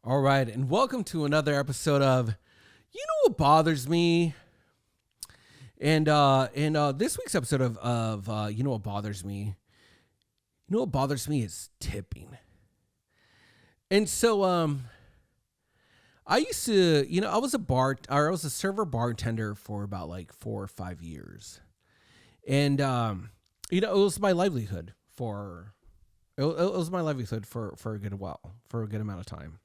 All right, and welcome to another episode of You Know What Bothers Me. And this week's episode of You Know What Bothers Me. You know what bothers me is tipping. And so I used to, I was I was a server bartender for about like 4 or 5 years. And it was my livelihood for a good while, for a good amount of time.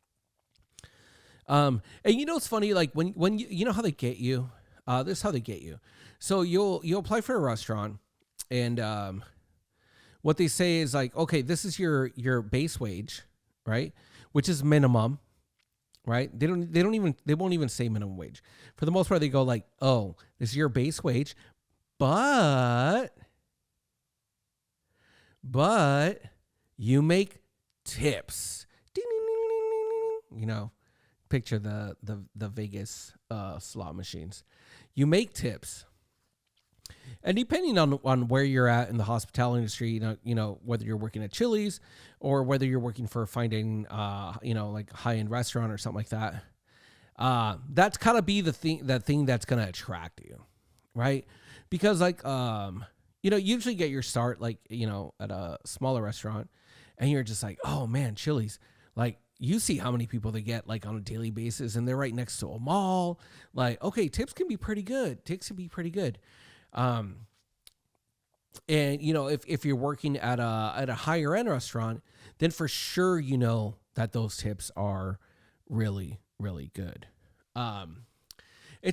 And it's funny, like when you know how they get you, this is how they get you. So you'll apply for a restaurant, and what they say is like, okay, this is your base wage, right? Which is minimum, right? They won't even say minimum wage. For the most part, they go like, oh, this is your base wage, but you make tips. Ding, ding, ding, ding, ding, picture the Vegas slot machines. You make tips, and depending on where you're at in the hospitality industry, whether you're working at Chili's or whether you're working for a fine dining, like high end restaurant or something like that, that's kind of be the thing that's gonna attract you, right? Because you usually get your start at a smaller restaurant, and you're just like, oh man, Chili's, like. You see how many people they get like on a daily basis, and they're right next to a mall. Like, okay, tips can be pretty good. And if you're working at a higher end restaurant, then for sure that those tips are really, really good. And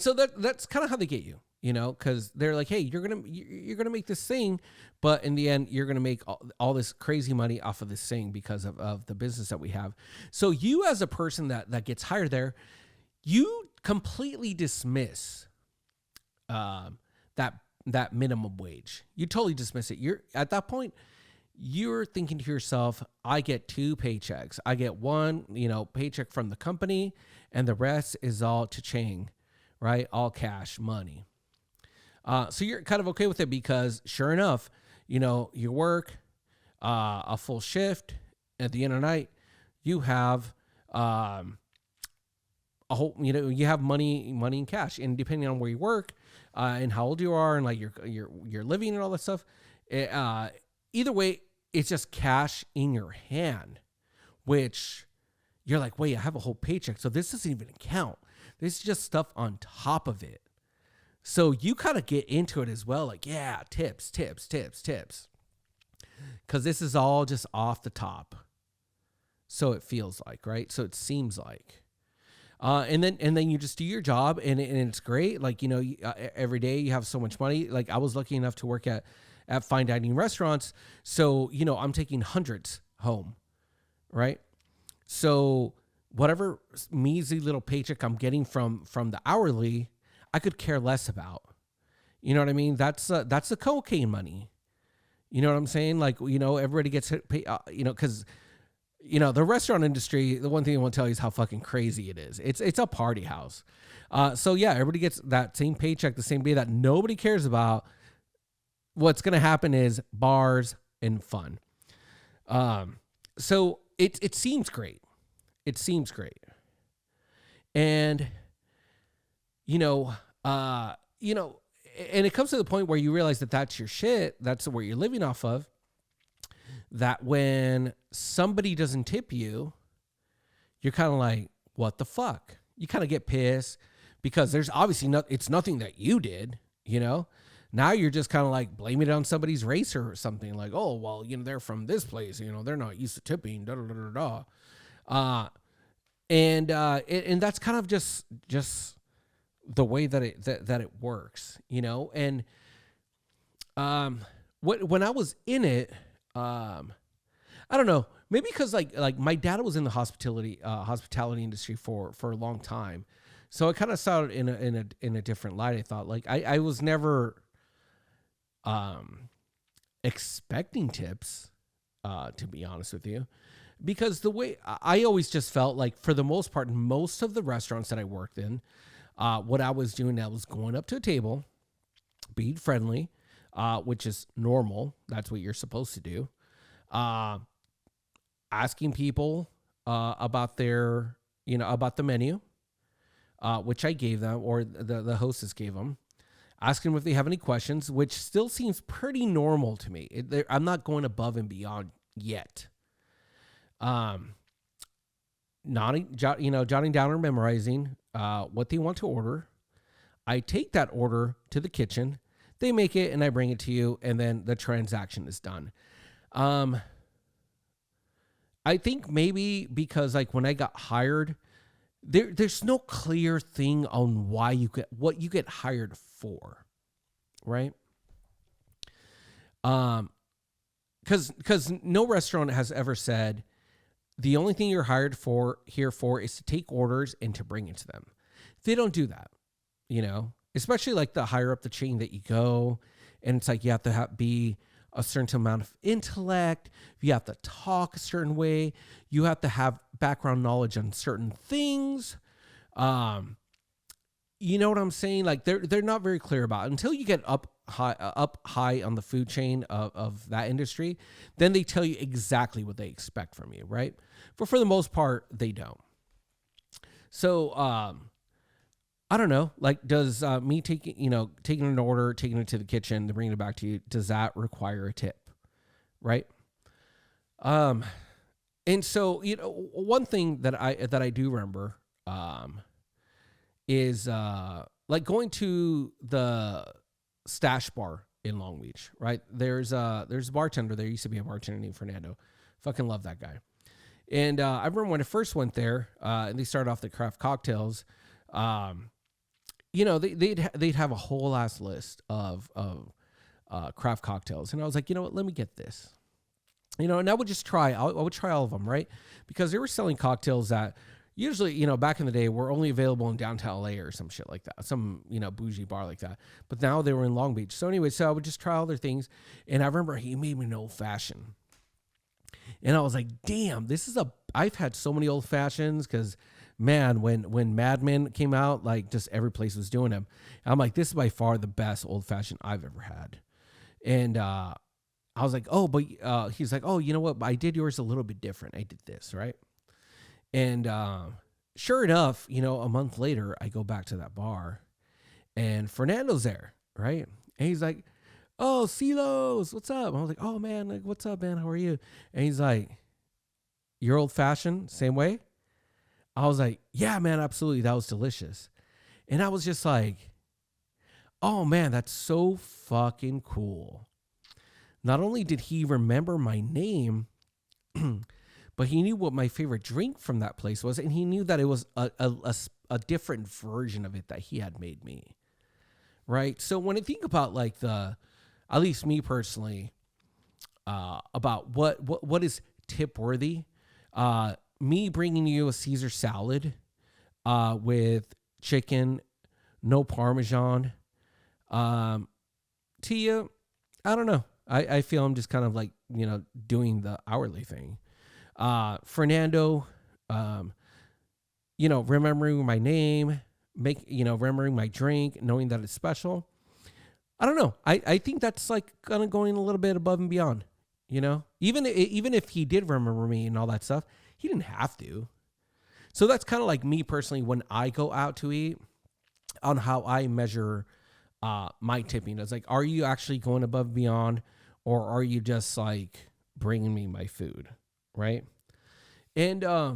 so that's kind of how they get you, because they're like, hey, you're gonna make this thing, but in the end, you're gonna make all this crazy money off of this thing because of the business that we have. So you, as a person that gets hired there, you completely dismiss that minimum wage. You totally dismiss it. You're at that point. You're thinking to yourself, I get 2 paychecks. I get one, paycheck from the company, and the rest is all cha-ching, right? All cash money. So you're kind of okay with it because, sure enough, you work a full shift. At the end of the night, you have a whole, you have money in cash, and depending on where you work and how old you are and like your living and all that stuff, either way, it's just cash in your hand, which you're like, wait, I have a whole paycheck, so this doesn't even count. This is just stuff on top of it. So you kind of get into it as well, like, yeah, tips. Because this is all just off the top. So it feels like, right? So it seems like. And then you just do your job, and it's great. Like, every day you have so much money. Like, I was lucky enough to work at fine dining restaurants. So, I'm taking hundreds home, right? So whatever measly little paycheck I'm getting from the hourly, I could care less about. You know what I mean? That's the cocaine money. You know what I'm saying? Like, everybody gets hit, because, the restaurant industry, the one thing I want to tell you is how fucking crazy it is. It's a party house. So yeah, everybody gets that same paycheck the same day. That nobody cares about. What's going to happen is bars and fun. So it seems great. It seems great. And, and it comes to the point where you realize that that's your shit. That's where you're living off of. That when somebody doesn't tip you, you're kind of like, what the fuck? You kind of get pissed because there's obviously it's nothing that you did, Now you're just kind of like blaming it on somebody's race or something, like, oh, well, they're from this place, they're not used to tipping, da da da da da. And that's kind of just the way that it works, And when I was in it, I don't know, maybe because like my dad was in the hospitality industry for a long time, so I kind of saw it in a different light. I thought, like, I was never expecting tips, to be honest with you, because the way I always just felt like, for the most part, most of the restaurants that I worked in, what I was doing, I was going up to a table, being friendly, which is normal. That's what you're supposed to do. Asking people about their about the menu, which I gave them, or the hostess gave them. Ask them if they have any questions, which still seems pretty normal to me. I'm not going above and beyond yet. Jotting down or memorizing what they want to order. I take that order to the kitchen. They make it, and I bring it to you, and then the transaction is done. I think maybe because like when I got hired, there's no clear thing on what you get hired for, right? Because no restaurant has ever said the only thing you're hired here for is to take orders and to bring it to them. They don't do that, especially like the higher up the chain that you go, and it's like you have to be a certain amount of intellect. You have to talk a certain way. You have to have background knowledge on certain things. You know what I'm saying? Like they're not very clear about it. Until you get up high on the food chain of that industry, then they tell you exactly what they expect from you, right? But for the most part, they don't. So I don't know. Like, does me taking an order, taking it to the kitchen, to bring it back to you, does that require a tip, right? And so one thing that I do remember is like going to the Stash Bar in Long Beach, right? There's a bartender there. Used to be a bartender named Fernando. Fucking love that guy. And I remember when I first went there, and they started off the craft cocktails. They'd have a whole ass list of craft cocktails, and I was like, you know what? Let me get this. And I would just try. I would try all of them, right? Because they were selling cocktails that usually, back in the day, were only available in downtown LA or some shit like that, some bougie bar like that. But now they were in Long Beach. So anyway, I would just try all their things, and I remember he made me an old fashioned. And I was like, damn, I've had so many old fashions because, man, when Mad Men came out, like just every place was doing them. I'm like, this is by far the best old fashioned I've ever had. And I was like, oh, but he's like, oh, you know what? I did yours a little bit different. I did this, right? And sure enough, a month later, I go back to that bar and Fernando's there, right? And he's like, oh, Silos, what's up? I was like, oh, man, like, what's up, man? How are you? And he's like, you're old fashioned, same way? I was like, yeah, man, absolutely. That was delicious. And I was just like, oh, man, that's so fucking cool. Not only did he remember my name, but he knew what my favorite drink from that place was. And he knew that it was a different version of it that he had made me. Right. So when I think about like at least me personally, about what is tip worthy, me bringing you a Caesar salad with chicken, no Parmesan, to you, I don't know. I feel I'm just kind of like, doing the hourly thing. Fernando, remembering my name, remembering my drink, knowing that it's special. I don't know. I think that's like kind of going a little bit above and beyond, even if he did remember me and all that stuff, he didn't have to. So that's kind of like me personally, when I go out to eat, on how I measure, my tipping. It's like, are you actually going above and beyond, or are you just like bringing me my food? Right. And, I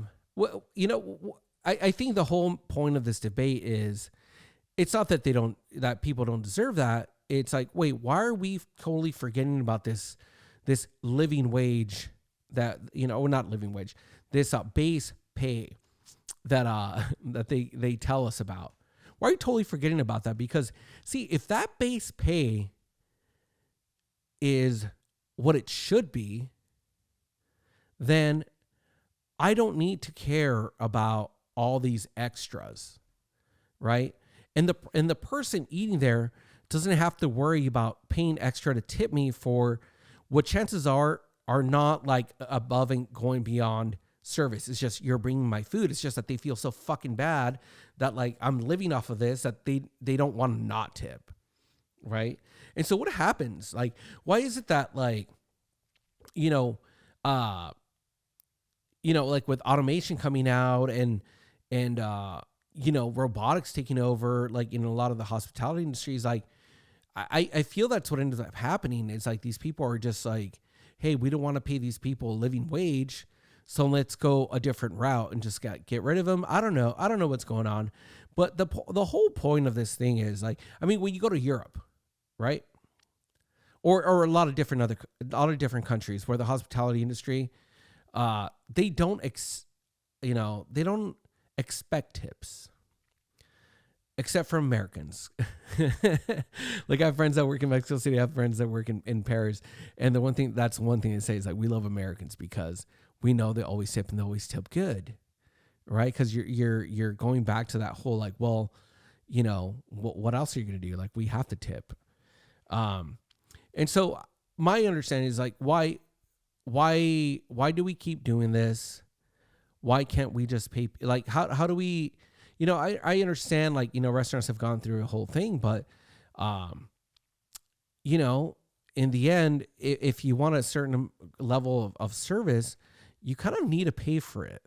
think the whole point of this debate is it's not that that people don't deserve that. It's like, wait, why are we totally forgetting about this living wage that, not living wage, this base pay that they tell us about? Why are you totally forgetting about that? Because see, if that base pay is what it should be, then I don't need to care about all these extras, right? And the person eating there doesn't have to worry about paying extra to tip me for what chances are not like above and going beyond service. It's just, you're bringing my food. It's just that they feel so fucking bad that like I'm living off of this, that they don't want to not tip, right? And so what happens? Like, why is it that like, like with automation coming out and and robotics taking over, like in a lot of the hospitality industries. Like I feel that's what ends up happening. It's like these people are just like, hey, we don't want to pay these people a living wage, so let's go a different route and just get rid of them. I don't know what's going on, but the whole point of this thing is like, I mean, when you go to Europe, right, or a lot of different countries where the hospitality industry, they don't they don't expect tips, except for Americans. Like I have friends that work in Mexico City, I have friends that work in Paris. And one thing they say is like, we love Americans because we know they always tip and they always tip good. Right. Cause you're going back to that whole, like, well, what else are you going to do? Like we have to tip. And so my understanding is like, why do we keep doing this? Why can't we just pay? Like, how do we, I understand, like, restaurants have gone through a whole thing, but, in the end, if you want a certain level of service, you kind of need to pay for it,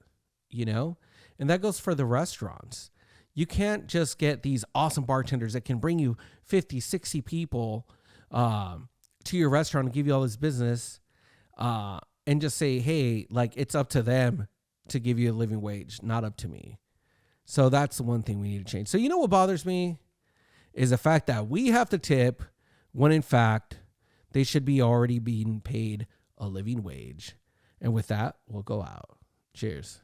and that goes for the restaurants. You can't just get these awesome bartenders that can bring you 50, 60 people, to your restaurant and give you all this business, and just say, hey, like, it's up to them to give you a living wage, not up to me. So that's the one thing we need to change. So what bothers me is the fact that we have to tip when in fact they should be already being paid a living wage. And with that, we'll go out. Cheers.